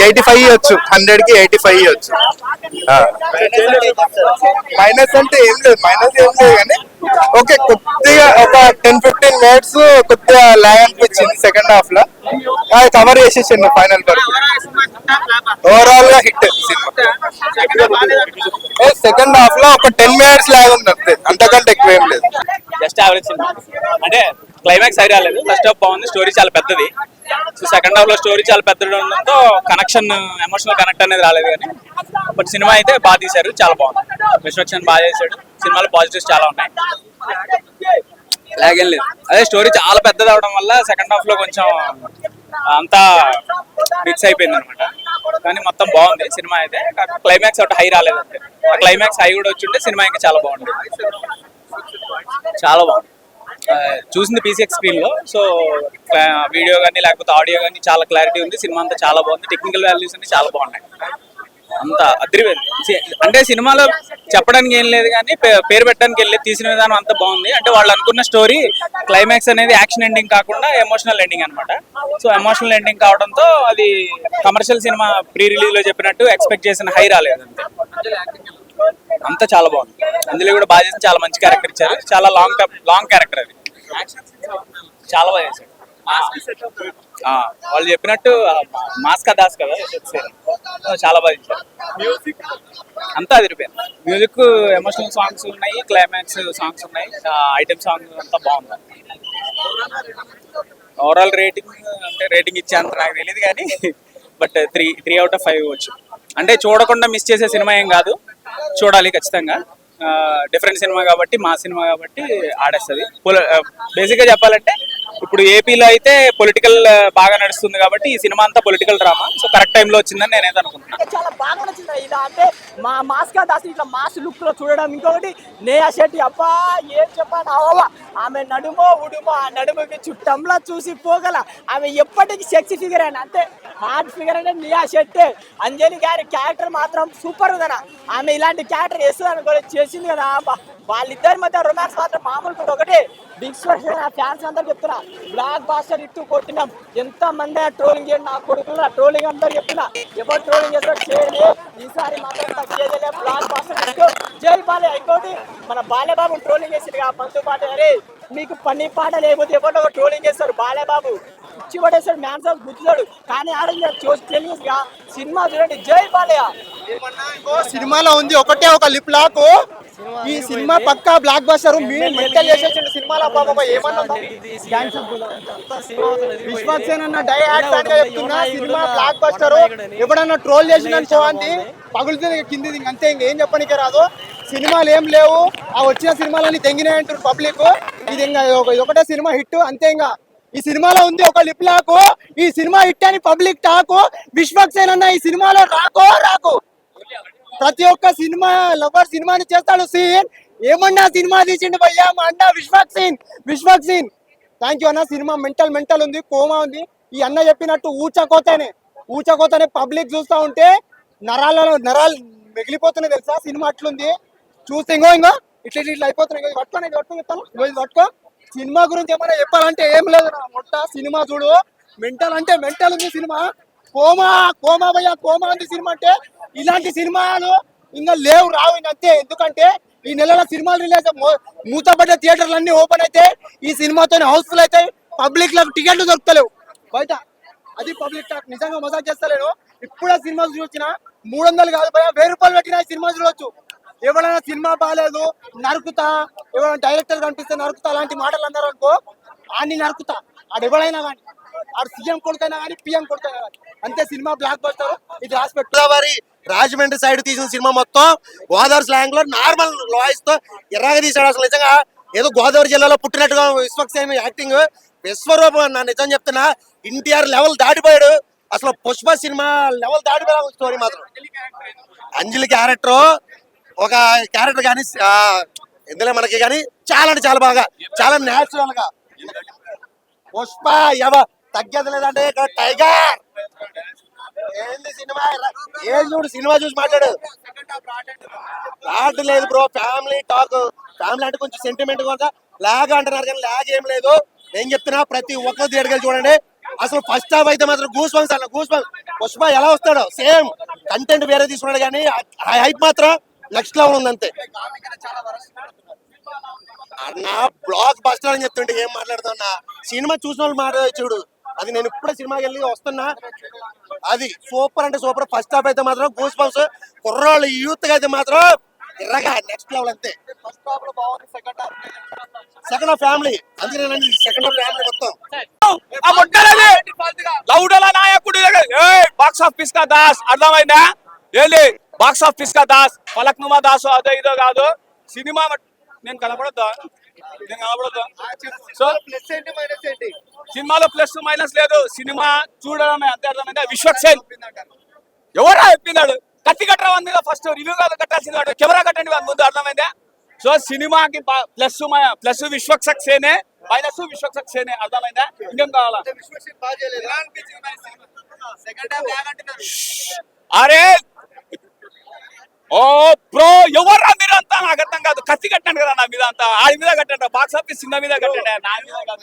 85 ఇవ్వచ్చు, 100 కి 85 ఇవ్వచ్చు. మైనస్ అంటే ఏం లేదు, మైనస్ ఏం లేదు కానీ ఓకే, కొద్దిగా ఒక 10-15 మినిట్స్ కొద్దిగా లాగ్ అనిపించింది సెకండ్ హాఫ్ లో. అది కవర్ చేసేసిండు ఫైనల్ వరకు. ఓవరాల్ గా హిట్ సినిమా. సెకండ్ హాఫ్ లో ఒక 10 మినిట్స్ లాగ్ ఉంది అంతే, అంతకంటే ఎక్కువ ఏం లేదు. Just average cinema. అంటే క్లైమాక్స్ సైడ్ రాలేదు. ఫస్ట్ హాఫ్ బాగుంది, స్టోరీ చాలా పెద్దది. సో సెకండ్ హాఫ్ లో స్టోరీ చాలా పెద్దది ఉండడంతో కనెక్షన్, ఎమోషనల్ కనెక్ట్ అనేది రాలేదు. కానీ బట్ సినిమా అయితే బాగా తీశారు, చాలా బాగుంది. విశ్వక్సేన్ బాగా చేశాడు. సినిమాలో పాజిటివ్స్ చాలా ఉన్నాయి, లాగేం లేదు. అదే స్టోరీ చాలా పెద్దది అవడం వల్ల సెకండ్ హాఫ్ లో కొంచెం అంతా మిక్స్ అయిపోయింది అనమాట. కానీ మొత్తం బాగుంది సినిమా అయితే. క్లైమాక్స్ ఒకటి హై రాలేదు అంతే. ఆ క్లైమాక్స్ హై కూడా వచ్చి ఉంటే సినిమా ఇంకా చాలా బాగుంది. చాలా బాగుంది. చూసింది పీసీఎక్స్ స్క్రీన్ లో. సో వీడియో కానీ లేకపోతే ఆడియో కానీ చాలా క్లారిటీ ఉంది. సినిమా అంతా చాలా బాగుంది. టెక్నికల్ వాల్యూస్ అన్ని చాలా బాగున్నాయి. అంతా అదిరిపోయింది. అంటే సినిమాలో చెప్పడానికి ఏం లేదు కానీ పేరు పెట్టడానికి వెళ్ళి తీసిన విధానం అంతా బాగుంది. అంటే వాళ్ళు అనుకున్న స్టోరీ క్లైమాక్స్ అనేది యాక్షన్ ఎండింగ్ కాకుండా ఎమోషనల్ ఎండింగ్ అనమాట. సో ఎమోషనల్ ఎండింగ్ కావడంతో అది కమర్షియల్ సినిమా ప్రీ రిలీజ్ లో చెప్పినట్టు ఎక్స్పెక్ట్ చేసిన హై రాలేదు అంతే. అంతా చాలా బాగుంది. అందులో కూడా బాగా చేసి చాలా మంచి క్యారెక్టర్ ఇచ్చారు. చాలా లాంగ్ క్యారెక్టర్ అది. చాలా బాగా చేశారు. వాళ్ళు చెప్పినట్టు మాస్కా దాస్ కదా, చాలా బాగా ఇచ్చారు. అంతా అదిరిపోయింది. మ్యూజిక్, ఎమోషనల్ సాంగ్స్ ఉన్నాయి, క్లైమాక్స్ సాంగ్స్ ఉన్నాయి, ఐటమ్ సాంగ్ అంతా బాగుంది. ఓవరాల్ రేటింగ్ అంటే రేటింగ్ ఇచ్చేంత నాకు తెలియదు కానీ బట్ 3 out of 5 ఇవ్వచ్చు. అంటే చూడకుండా మిస్ చేసే సినిమా ఏం కాదు, చూడాలి ఖచ్చితంగా. డిఫరెంట్ సినిమా కాబట్టి, మా సినిమా కాబట్టి ఆడేస్తుంది. బేసిక్గా చెప్పాలంటే ఇప్పుడు ఏపీలో అయితే పొలిటికల్ బాగా నడుస్తుంది కాబట్టి ఈ సినిమా అంతా పొలిటికల్ డ్రామా. సో కరెక్ట్ టైంలో వచ్చిందని నేనైతే అనుకుంటున్నాను. చాలా బాగా నచ్చింది. ఇలా అంటే మా మాస్కా దాసి ఇట్లా మాస్ లుక్ లో చూడడం. ఇంకొకటి నేహా శెట్టి, అబ్బా ఏం చెప్పాను, అవా ఆమె నడుమో ఉడుమో, ఆ నడుముకి చుట్టంలా చూసి పోగల. ఆమె ఎప్పటికీ సెక్సీ ఫిగర్ అని, అంతే హార్డ్ ఫిగర్ అంటే నేహా శెట్టి. అంజలి గారి క్యారెక్టర్ మాత్రం సూపర్ ఉందన్న. ఆమె ఇలాంటి క్యారెక్టర్ వేస్తుంది అనుకో, చేసింది కదా. వాళ్ళిద్దరి మధ్య రొమాన్స్ మాత్రం మామూలు కూడా. ఒకటి బిగ్ స్టార్ ఫ్యాన్స్ అందరు చెప్తున్నా, బ్లాక్ బాస్టర్ ఇట్టు కొట్టినాం. ఎంత మంది ట్రోలింగ్ చేయండి నా కొడుకులు, ట్రోలింగ్ అందరు చెప్తున్నా. ఎవరు ట్రోలింగ్ చేస్తారో చేయలే, ఈసారి మాత్రం తగ్గేదే. బ్లాక్ బాస్టర్ ఇట్టు జై బాలే. ఇంకోటి మన బాలేబాబు ట్రోలింగ్ చేసింది కదా, పంతు పాట. అరే మీకు పని పాట లేకపోతే ఎవరో ఒక ట్రోలింగ్ చేస్తారు. బాలేబాబు ఇచ్చి పడేస్తాడు, మ్యాన్స్ ఆఫ్ గుర్తుతాడు. కానీ ఆడ తెలియదుగా. సినిమా చూడండి, జై బాలయ్య. సినిమాలో ఉంది ఒకటే ఒక లిప్ లాక్. ఈ సినిమా పక్కా బ్లాక్ బస్టర్. మెంటల్ చేసేసిండు సినిమాలో. బాబా ఏమన్నా విశ్వక్సేన్ అన్న డై హార్డ్ ఫ్యాన్ గా చెప్తున్నా, సినిమా బ్లాక్ బస్టర్. ఎవడన్నా ట్రోల్ చేసిందని పోంది పగులుతుంది కింది, అంతే. ఇంకేం చెప్పనికే రాదు. సినిమాలు ఏం లేవు, ఆ వచ్చిన సినిమాలన్నీ తెంగినాయి అంటారు పబ్లిక్. ఇది ఇంకా ఒకటే సినిమా హిట్ అంతే. ఇంకా ఈ సినిమాలో ఉంది ఒక లిప్ లాక్. ఈ సినిమా హిట్ అని పబ్లిక్ టాక్. విశ్వక్సేన్ అన్న ఈ సినిమాలో రాకు. ప్రతి ఒక్క సినిమా లవర్ సినిమాని చేస్తాడు. సీన్ ఏమన్నా సినిమా తీసిండు భయ్యా మా అన్న విశ్వక్సేన్. థ్యాంక్ యూ అన్న. సినిమా మెంటల్ ఉంది, కోమా ఉంది. ఈ అన్న చెప్పినట్టు ఊచకోతనే పబ్లిక్ చూస్తూ ఉంటే నరాలు మిగిలిపోతున్నాయి తెలుసా. సినిమా అట్లుంది చూస్తే. ఇంకో ఇట్లా అయిపోతున్నాయి. పట్టుకో. సినిమా గురించి ఏమైనా చెప్పాలంటే ఏం లేదు. మొట్ట సినిమా చూడు, మెంటల్ అంటే మెంటల్ ఉంది సినిమా. కోమా భయ్యా, కోమా ఉంది సినిమా. అంటే ఇలాంటి సినిమాలు ఇంకా రావు అంతే. ఎందుకంటే ఈ నెలలో సినిమాలు రిలీజ్ మూతపడ్డ థియేటర్లు అన్ని ఓపెన్ అయితే ఈ సినిమాతో హౌస్ఫుల్ అవుతాయి. పబ్లిక్ లకు టికెట్లు దొరుకుతలేవు బయట. అది పబ్లిక్ టాక్. నిజంగా మజాక్ చేస్తలేను. ఇప్పుడే సినిమా చూసిన 300 కాదు భయ్యా, 1000 రూపాయలు పెట్టిన సినిమా చూడవచ్చు. ఎవరైనా సినిమా బాగాలేదు నరుకుతా, ఎవరైనా డైరెక్టర్ కనిపిస్తే నరుకుతా, అలాంటి మాటలు అన్నారు అనుకో, ఆడిని నరుకుతా. ఆడు ఎవరైనా కానీ, ఆడు సీఎం కొడుకైనా కానీ, పిఎం కొడుకైనా కానీ, అంతే. Cinema block buster. ఇది గోదావరి రాజమండ్రి సైడ్ తీసిన సినిమా మొత్తం గోదావరి స్లాంగ్ లో నార్మల్ వాయిస్ తో ఎర్రగా తీసాడు. అసలు నిజంగా ఏదో గోదావరి జిల్లాలో పుట్టినట్టుగా విశ్వక్సేన్ యాక్టింగ్ విశ్వరూపం. నా నిజం చెప్తున్నా, ఎన్టీఆర్ లెవెల్ దాటిపోయాడు. అసలు పుష్ప సినిమా లెవెల్ దాటిపోయాడు. స్టోరీ మాత్రం అంజలి క్యారెక్టర్ ఒక క్యారెక్టర్ కానీ ఇందులో మనకి కానీ చాలా అంటే చాలా బాగా, చాలా నేచురల్ గా. పుష్ప తగ్గేది లేదంటే టైగర్. ఏంది సినిమా, ఏం చూడు సినిమా చూసి మాట్లాడు. లాగ్ లేదు బ్రో, ఫ్యామిలీ టాక్. ఫ్యామిలీ అంటే కొంచెం సెంటిమెంట్ కొంచెం లాగ్ అంటున్నారు కానీ లాగ్ ఏం లేదు. నేను చెప్తున్నా ప్రతి ఒక్కరు థియేటర్కి చూడండి, అసలు ఫస్ట్ హాఫ్ అయితే మాత్రం గూస్ బంప్స్ అన్న గూస్ బంప్స్. పుష్ప ఎలా వస్తాడో సేమ్ కంటెంట్ వేరే తీసుకున్నాడు కానీ హైప్ మాత్రం నెక్స్ట్ లెవెల్ ఉంది అంతే. నా బ్లాక్ బస్టర్ అని చెప్తుంటే ఏం మాట్లాడుతున్నా, సినిమా చూసిన వాళ్ళు మాట్లాడే చూడు. అది నేను ఇప్పుడే సినిమాకి వెళ్ళి వస్తున్నా, అది సూపర్ అంటే సూపర్. ఫస్ట్ హాఫ్ అయితే మాత్రం గూస్ బంప్స్, కుర్రోళ్ళు యూత్ గా అయితే మాత్రం ఎర్రగా నెక్స్ట్ లెవెల్ అంతే. సెకండ్ హాఫ్ ఫ్యామిలీ, అందుకే సెకండ్ హాఫ్ ఫ్యామిలీ మొత్తం లౌడల నాయకుడు బాక్స్ ఆఫీస్ కా దాస్ అర్థమైందా? ఏంది బాక్స్ ఆఫీస్ కా దాస్, ఫలక్నుమా దాసు అదో ఇదో కాదు. సినిమా నేను కనపడద్దా? సో సినిమాలో ప్లస్ మైనస్ లేదు, సినిమా చూడడమే అంతే. అర్థమైందా? విశ్వక్సేన్ ఎవరా చెప్పిందాడు? కత్తి కట్టరా వాని మీద ఫస్ట్ రివ్యూ కాదు కట్టాల్సింది, వాడు కెమెరా కట్టండి వాని ముందు. అర్థమైందా? సో సినిమాకి ప్లస్ విశ్వక్సేనే, మైనస్ విశ్వక్సేనే. అర్థమైందా? ఇంకేం కావాలా? అరే ఓ బ్రో ఎవరా మీరంతా? నాకు అర్థం కాదు. కత్తి కట్టండి కదా నా మీద అంతా, ఆడి మీద కట్టండి, బాక్స్ ఆఫీస్ సినిమా మీద కట్టండి, నా మీద కాదు.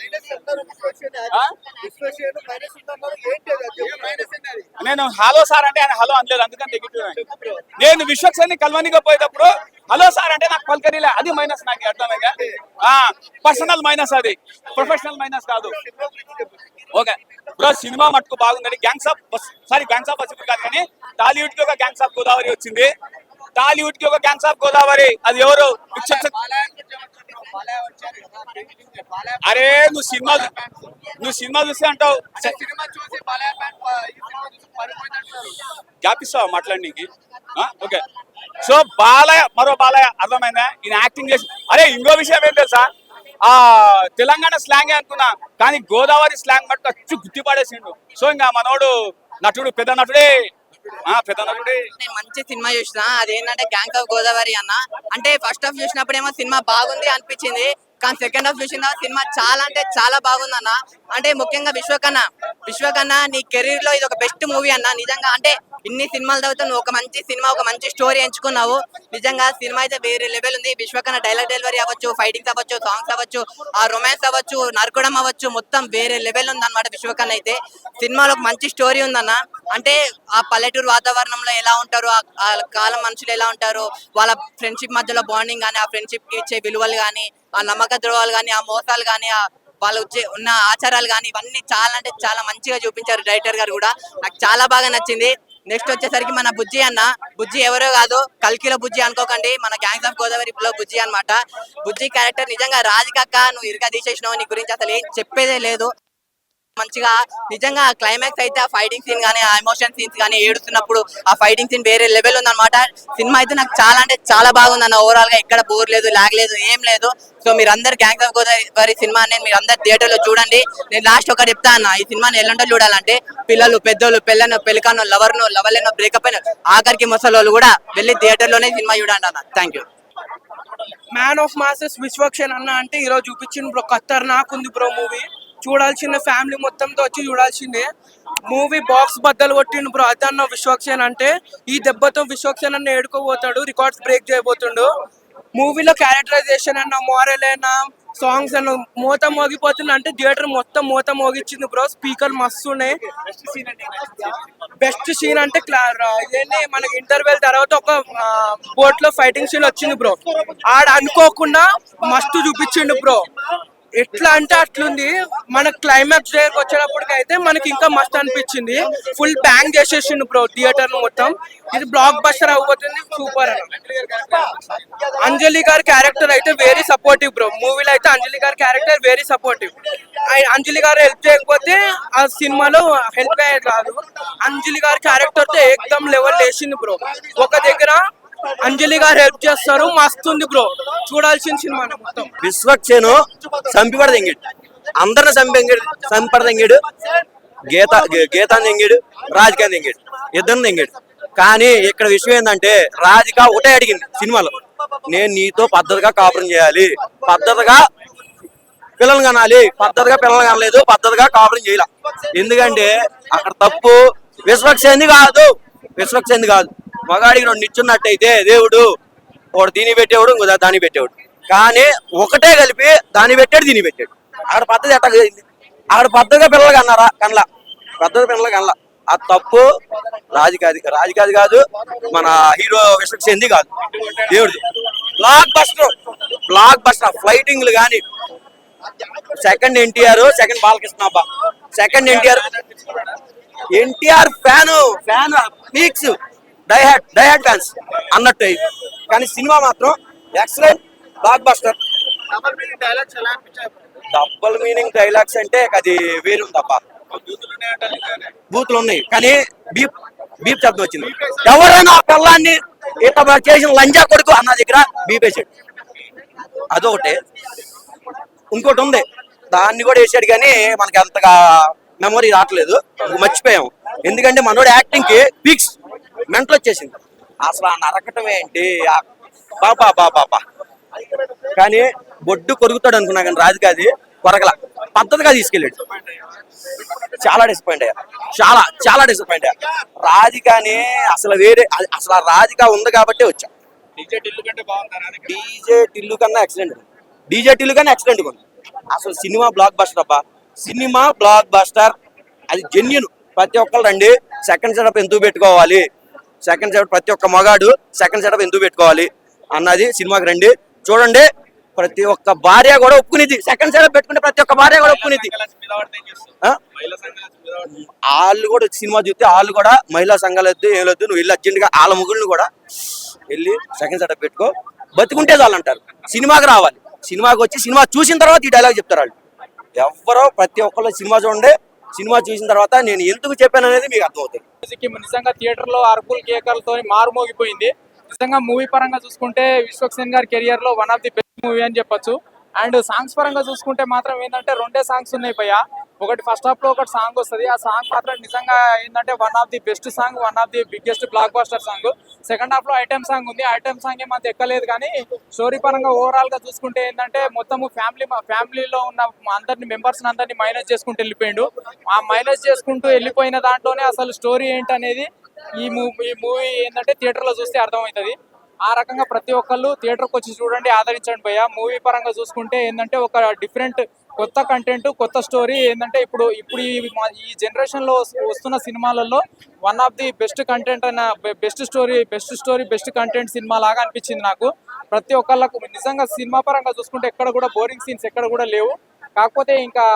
నేను హలో సార్ అంటే ఆయన హలో అనలేదు, అందుకని నెగిటివ్. నేను విశ్వక్సేన్ని కల్వనిగా పోయేటప్పుడు హలో సార్ అంటే నాకు పలకరిలే, అది మైనస్ నాకు. అర్థమైందా? పర్సనల్ మైనస్, అది ప్రొఫెషనల్ మైనస్ కాదు. ఓకే బ్రో, సినిమా మట్టుకు బాగుందండి. గ్యాంగ్స్ ఆఫ్ పసిఫిక్ కాదు కానీ టాలీవుడ్ కి ఒక గ్యాంగ్స్ ఆఫ్ గోదావరి వచ్చింది. టాలీవుడ్ కి ఒక గ్యాంగ్స్ ఆఫ్ గోదావరి, అది ఎవరు? అరే నువ్వు సినిమా చూసి అంటావు, గ్యాప్ ఇస్తావా మాట్లాడడానికి? ఓకే, సో మరో బాలయ్య. అర్థమైందా? ఈయన యాక్టింగ్ చేసి. అరే ఇంకో విషయం ఏం తెలుసా, తెలంగాణ స్లాంగ్ అనుకున్నా కానీ గోదావరి స్లాంగ్ మట్టు అచ్చు గుర్తుపడేసిండు. సో ఇంకా మనోడు నటుడు, పెద్ద నటుడే. నేను మంచి సినిమా చూసిన, అదేంటంటే గ్యాంగ్ ఆఫ్ గోదావరి అన్న. అంటే ఫస్ట్ హాఫ్ చూసినప్పుడేమో సినిమా బాగుంది అనిపించింది, కానీ సెకండ్ హాఫ్ చూసిన సినిమా చాలా అంటే చాలా బాగుంది అన్న. అంటే ముఖ్యంగా విశ్వకన్నా నీ కెరీర్ లో ఇది ఒక బెస్ట్ మూవీ అన్న. నిజంగా అంటే ఇన్ని సినిమాలు చదువుతూ నువ్వు ఒక మంచి సినిమా, ఒక మంచి స్టోరీ ఎంచుకున్నావు. నిజంగా సినిమా అయితే వేరే లెవెల్ ఉంది. విశ్వకన్నా డైలాగ్ డెలివరీ అవ్వచ్చు, ఫైటింగ్స్ అవ్వచ్చు, సాంగ్స్ అవ్వచ్చు, ఆ రొమాన్స్ అవ్వచ్చు, నరకడం అవ్వచ్చు, మొత్తం వేరే లెవెల్ ఉంది అనమాట. విశ్వకన్నా అయితే సినిమాలో ఒక మంచి స్టోరీ ఉందన్న. అంటే ఆ పల్లెటూరు వాతావరణంలో ఎలా ఉంటారు, ఆ కాలం మనుషులు ఎలా ఉంటారు, వాళ్ళ ఫ్రెండ్షిప్ మధ్యలో బాండింగ్ కానీ, ఆ ఫ్రెండ్షిప్ కి ఇచ్చే విలువలు కానీ, ఆ నమ్మక ద్రోహాలు కానీ, ఆ మోసాలు కానీ, ఆ వాళ్ళు ఉన్న ఆచారాలు కానీ, ఇవన్నీ చాలా అంటే చాలా మంచిగా చూపించారు డైరెక్టర్ గారు కూడా. నాకు చాలా బాగా నచ్చింది. నెక్స్ట్ వచ్చేసరికి మన బుజ్జి అన్న. బుజ్జి ఎవరో కాదు, కల్కిలో బుజ్జి అనుకోకండి, మన గ్యాంగ్స్ ఆఫ్ గోదావరి లో బుజ్జి అనమాట. బుజ్జి క్యారెక్టర్ నిజంగా రాధికక్క నువ్వు ఇరుగా తీసేసినావు, నీ గురించి అసలు ఏం చెప్పేదే లేదు. మంచిగా నిజంగా క్లైమాక్స్ అయితే ఆ ఫైటింగ్ సీన్ కానీ, ఆ ఎమోషన్ సీన్స్ కానీ, ఏడుస్తున్నప్పుడు ఆ ఫైటింగ్ సీన్ వేరే లెవెల్ ఉందన్నమాట. సినిమా అయితే నాకు చాలా అంటే చాలా బాగుంది అన్న. ఓవరాల్ గా ఎక్కడ బోర్ లేదు, లాగ్ లేదు, ఏం లేదు. సో మీరు అందరు గ్యాంగ్స్ ఆఫ్ గోదావరి సినిమా అనేది మీరు అందరు థియేటర్ లో చూడండి. నేను లాస్ట్ ఒకటి చెప్తా అన్న, ఈ సినిమాని ఎల్లంటో చూడాలంటే పిల్లలు, పెద్దోళ్ళు, పెళ్ళికానో, లవర్లేనో, బ్రేకప్ అయిన, ఆఖరికి ముసలోళ్ళు కూడా వెళ్ళి థియేటర్ లోనే సినిమా చూడండి అన్న. Thank you. Man of masses Vishwaksen అన్న అంటే ఈరోజు చూపించింది బ్రో. ఖతర్నాక్ ఉంది బ్రో మూవీ. చూడాల్సిన ఫ్యామిలీ మొత్తంతో వచ్చి చూడాల్సిందే మూవీ. బాక్స్ బద్దలు కొట్టిండు బ్రో. అదన్న విశ్వక్సేన్ అంటే. ఈ దెబ్బతో విశ్వక్సేన్ అన్న ఏడుకోబోతాడు, రికార్డ్స్ బ్రేక్ చేయబోతుండు. మూవీలో క్యారెక్టరైజేషన్ అన్న, మోరల్ అయినా, సాంగ్స్ అన్న మూత మోగిపోతుంది. అంటే థియేటర్ మొత్తం మూత మోగిచ్చింది బ్రో. స్పీకర్ మస్తు ఉన్నాయి. బెస్ట్ సీన్ అంటే ఇదేంటి, మనకి ఇంటర్వెల్ తర్వాత ఒక బోట్ లో ఫైటింగ్ సీన్ వచ్చింది బ్రో. ఆడ అనుకోకుండా మస్తు చూపించిండు బ్రో. ఎట్లా అంటే అట్లుంది. మన క్లైమాక్స్ దగ్గరకు వచ్చేటప్పటికి అయితే మనకి ఇంకా మస్తు అనిపించింది. ఫుల్ బ్యాంగ్ చేసేసిండు బ్రో థియేటర్ మొత్తం. ఇది బ్లాక్ బస్టర్ అవ్వబోతుంది. సూపర్ అన్న. అంజలి గారి క్యారెక్టర్ అయితే వెరీ సపోర్టివ్ బ్రో. మూవీలో అయితే అంజలి గారి క్యారెక్టర్ వెరీ సపోర్టివ్. అంజలి గారు హెల్ప్ చేయకపోతే ఆ సినిమాలో హెల్ప్ అయ్యేది కాదు. అంజలి గారి క్యారెక్టర్ తో ఏకదం లెవెల్ వేసింది బ్రో. ఒక దగ్గర అంజలి గారు హెల్ప్ చేస్తారు, మస్తుంది బ్రో. చూడాల్సిన సినిమా మొత్తం. విశ్వక్సేను చంపిపడ తెంగాడు, అందరిని చంపడ తెంగాడు. గీతాన్ని తెంగాడు, రాధికాని తెంగాడు, ఇద్దరిని తెంగాడు. కానీ ఇక్కడ విషయం ఏంటంటే రాధిక ఒకటే అడిగింది సినిమాలో, నేను నీతో పద్ధతిగా కాపురం చేయాలి, పద్ధతిగా పిల్లలు కనాలి. పద్ధతిగా పిల్లలు కనలేదు, పద్ధతిగా కాపురం చేయాల. ఎందుకంటే అక్కడ తప్పు విశ్వక్సేన్ది కాదు. మగాడికి రెండు నిచ్చున్నట్టయితే దేవుడు ఒకటి దీని పెట్టేవాడు, ఇంకో దాన్ని పెట్టేవాడు. కానీ ఒకటే కలిపి దాన్ని పెట్టాడు, దీన్ని పెట్టాడు. అక్కడ పద్ధతి ఎట్లా అక్కడ పెద్దగా పిల్లలు కన్నారా కనలా, పెద్దగా పిల్లలు కనలా. ఆ తప్పు రాజుకాది కాదు, మన హీరో విశ్వక్సేన్ది కాదు, దేవుడిది. బ్లాక్ బస్టర్ ఫ్లైటింగ్లు కానీ. సెకండ్ ఎన్టీఆర్, సెకండ్ బాలకృష్ణ అబ్బా. Second NTR fan peaks die hard fans అన్నట్టు అయింది. కానీ సినిమా మాత్రం excellent, blockbuster. Double meaning dialogues అంటే అది వేరు తప్ప. బూతులు ఉన్నాయి కానీ బీప్ శబ్దం వచ్చింది. ఎవరైనా పిల్లాన్ని ఇత చేసిన లంజా కొడుకు అన్న దగ్గర బీపేసాడు, అదొకటి. ఇంకోటి ఉంది, దాన్ని కూడా వేసాడు కానీ మనకి అంతగా మెమొరీ రావట్లేదు, మర్చిపోయాం. ఎందుకంటే మనోడు యాక్టింగ్ కి పీక్స్ మెంటల్ వచ్చేసింది. అసలు ఆ నరకటం ఏంటి బాబా. కానీ బొడ్డు కొరుగుతాడు అనుకున్నా కానీ రాజుకాది కొరగల, పద్ధతిగా తీసుకెళ్ళాడు. చాలా డిసప్పాయింట్ అయ్యా, చాలా డిసప్పాయింట్ అయ్యా. రాధికాని అసలు వేరే, అసలు ఆ రాధిక ఉంది కాబట్టి వచ్చా. డీజే టిల్లు కన్నా ఎక్సలెంట్ ఉంది. అసలు సినిమా బ్లాక్ బస్టర్ అబ్బా, సినిమా బ్లాక్ బస్టర్. అది జెన్యూన్. ప్రతి ఒక్కరు రండి. సెకండ్ సెటప్ ఎందుకు పెట్టుకోవాలి, సెకండ్ సెటప్ ప్రతి ఒక్క మగాడు సెకండ్ సెటప్ ఎందుకు పెట్టుకోవాలి అన్నది సినిమాకి రండి, చూడండి. ప్రతి ఒక్క భార్య కూడా ఒప్పుకునేది, సెకండ్ సెటప్ పెట్టుకుంటే ప్రతి ఒక్క భార్య కూడా ఒప్పుకునేది. వాళ్ళు కూడా సినిమా చూస్తే వాళ్ళు కూడా మహిళా సంఘాలు వద్దు ఏం వద్దు, నువ్వు వెళ్ళి అర్జెంట్గా వాళ్ళ ముగ్గురిని కూడా వెళ్ళి సెకండ్ సెటప్ పెట్టుకో, బతుకుంటే చాలు అంటారు. సినిమాకి రావాలి, సినిమాకి వచ్చి సినిమా చూసిన తర్వాత ఈ డైలాగ్ చెప్తారు వాళ్ళు. ఎవరో ప్రతి ఒక్కళ్ళు సినిమా చూడండి, సినిమా చూసిన తర్వాత నేను ఎందుకు చెప్పాను అనేది మీకు అర్థమవుతుంది. నిజంగా థియేటర్ లో అరుపుల్ కేకలతో మారుమోగిపోయింది. నిజంగా మూవీ పరంగా చూసుకుంటే విశ్వక్సేన్ గారి కెరియర్ లో one of the best movie అని చెప్పొచ్చు. అండ్ సాంగ్స్ పరంగా చూసుకుంటే మాత్రం ఏంటంటే 2 సాంగ్స్ ఉన్నాయి భయ్య. ఒకటి ఫస్ట్ హాఫ్ లో ఒకటి సాంగ్ వస్తుంది, ఆ సాంగ్ మాత్రం నిజంగా ఏంటంటే one of the best song, one of the biggest block buster song. Second half లో ఐటమ్ సాంగ్ ఉంది, ఐటమ్ సాంగ్ ఏమంత ఎక్కలేదు. కానీ స్టోరీ పరంగా ఓవరాల్ గా చూసుకుంటే ఏంటంటే మొత్తము ఫ్యామిలీలో ఉన్న అందరిని మెంబర్స్ అందరినీ మైనస్ చేసుకుంటూ వెళ్ళిపోయిండు. ఆ మైనస్ చేసుకుంటూ వెళ్ళిపోయిన దాంట్లోనే అసలు స్టోరీ ఏంటనేది ఈ మూవీ ఏంటంటే థియేటర్ లో చూస్తే అర్థమవుతుంది. ఆ రకంగా ప్రతి ఒక్కళ్ళు థియేటర్కి వచ్చి చూడండి, ఆదరించండి భయ్య. మూవీ పరంగా చూసుకుంటే ఏంటంటే ఒక డిఫరెంట్ కొత్త కంటెంట్, కొత్త స్టోరీ. ఏంటంటే ఇప్పుడు ఈ జనరేషన్ లో వస్తున్న సినిమాలలో one of the best content అన్న best story best content cinema లాగా అనిపించింది నాకు. ప్రతి ఒక్కళ్ళకు నిజంగా సినిమా పరంగా చూసుకుంటే ఎక్కడ కూడా బోరింగ్ సీన్స్ ఎక్కడ కూడా లేవు. కాకపోతే ఇంకా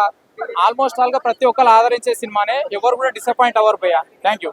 ఆల్మోస్ట్ ఆల్ గా ప్రతి ఒక్కళ్ళు ఆదరించే సినిమానే, ఎవరు కూడా డిసప్పాయింట్ అవ్వరు భయ్య. Thank you.